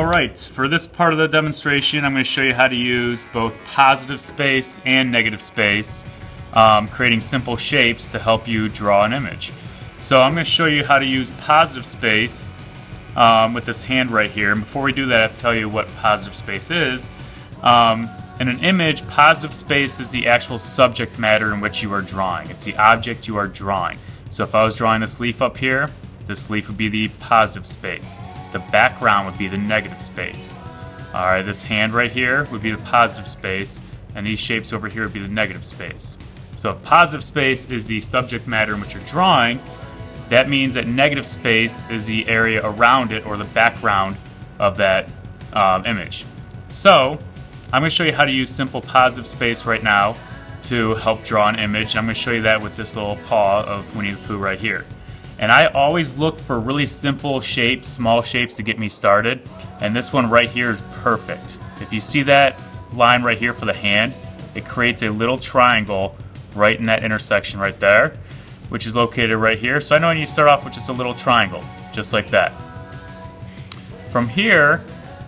Alright, for this part of the demonstration I'm going to show you how to use both positive space and negative space, creating simple shapes to help you draw an image. So I'm going to show you how to use positive space with this hand right here. And before we do that, I have to tell you what positive space is. In an image, positive space is the actual subject matter in which you are drawing. It's the object you are drawing. So if I was drawing this leaf up here, this leaf would be the positive space. The background would be the negative space. Alright, this hand right here would be the positive space, and these shapes over here would be the negative space. So if positive space is the subject matter in which you're drawing, that means that negative space is the area around it or the background of that image. So I'm going to show you how to use simple positive space right now to help draw an image. I'm going to show you that with this little paw of Winnie the Pooh right here. And I always look for really simple shapes, small shapes to get me started. And this one right here is perfect. If you see that line right here for the hand, it creates a little triangle right in that intersection right there, which is located right here. So I know you start off with just a little triangle, just like that. From here,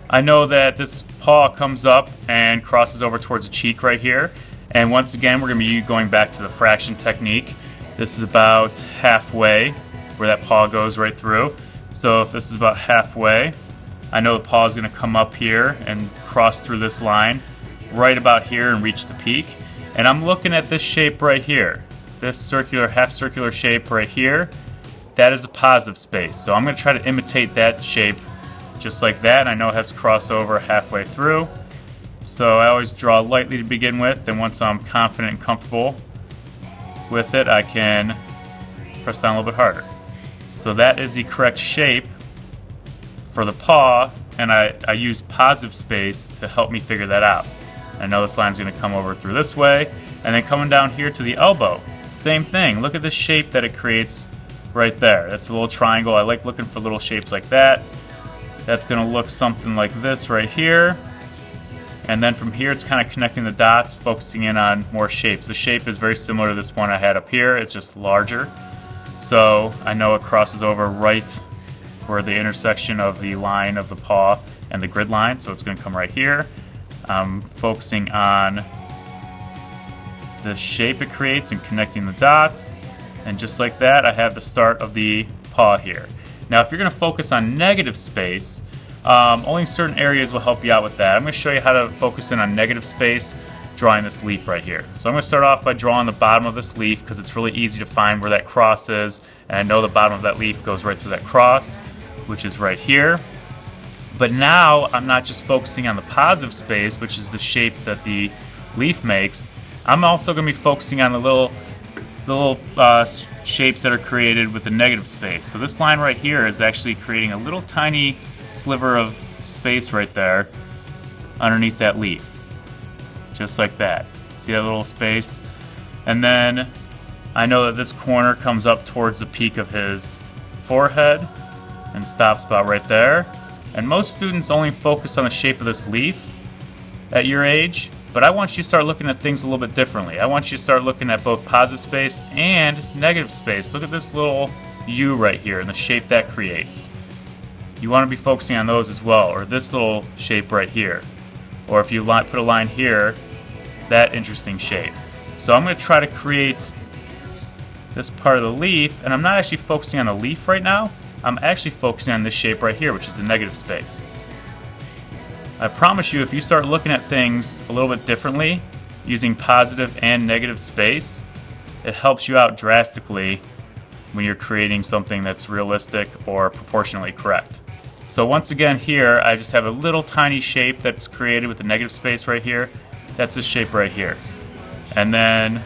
I know that this paw comes up and crosses over towards the cheek right here. And once again, we're going to be going back to the fraction technique. This is about halfway where that paw goes right through. So if this is about halfway, I know the paw is going to come up here and cross through this line right about here and reach the peak. And I'm looking at this shape right here, this circular, half circular shape right here. That is a positive space. So I'm going to try to imitate that shape just like that. And I know it has to cross over halfway through. So I always draw lightly to begin with, and once I'm confident and comfortable with it, I can press down a little bit harder. So that is the correct shape for the paw, and I use positive space to help me figure that out. I know this line's going to come over through this way, and then coming down here to the elbow. Same thing. Look at the shape that it creates right there. That's a little triangle. I like looking for little shapes like that. That's going to look something like this right here. And then from here, it's kind of connecting the dots, focusing in on more shapes. The shape is very similar to this one I had up here. It's just larger. So I know it crosses over right where the intersection of the line of the paw and the grid line. So it's going to come right here. I'm focusing on the shape it creates and connecting the dots. And just like that, I have the start of the paw here. Now, if you're going to focus on negative space, only certain areas will help you out with that. I'm going to show you how to focus in on negative space drawing this leaf right here. So I'm going to start off by drawing the bottom of this leaf because it's really easy to find where that cross is, and I know the bottom of that leaf goes right through that cross, which is right here. But now I'm not just focusing on the positive space, which is the shape that the leaf makes. I'm also going to be focusing on the little shapes that are created with the negative space. So this line right here is actually creating a little tiny sliver of space right there underneath that leaf. Just like that. See that little space? And then I know that this corner comes up towards the peak of his forehead and stops about right there. And most students only focus on the shape of this leaf at your age, but I want you to start looking at things a little bit differently. I want you to start looking at both positive space and negative space. Look at this little U right here and the shape that creates. You want to be focusing on those as well, or this little shape right here. Or if you put a line here, that interesting shape. So I'm going to try to create this part of the leaf, and I'm not actually focusing on the leaf right now. I'm actually focusing on this shape right here, which is the negative space. I promise you, if you start looking at things a little bit differently, using positive and negative space, it helps you out drastically when you're creating something that's realistic or proportionally correct. So once again here, I just have a little tiny shape that's created with the negative space right here. That's this shape right here. And then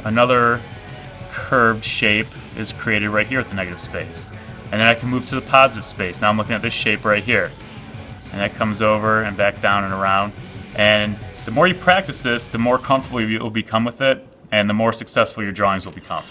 another curved shape is created right here with the negative space. And then I can move to the positive space. Now I'm looking at this shape right here. And that comes over and back down and around. And the more you practice this, the more comfortable you will become with it, and the more successful your drawings will become.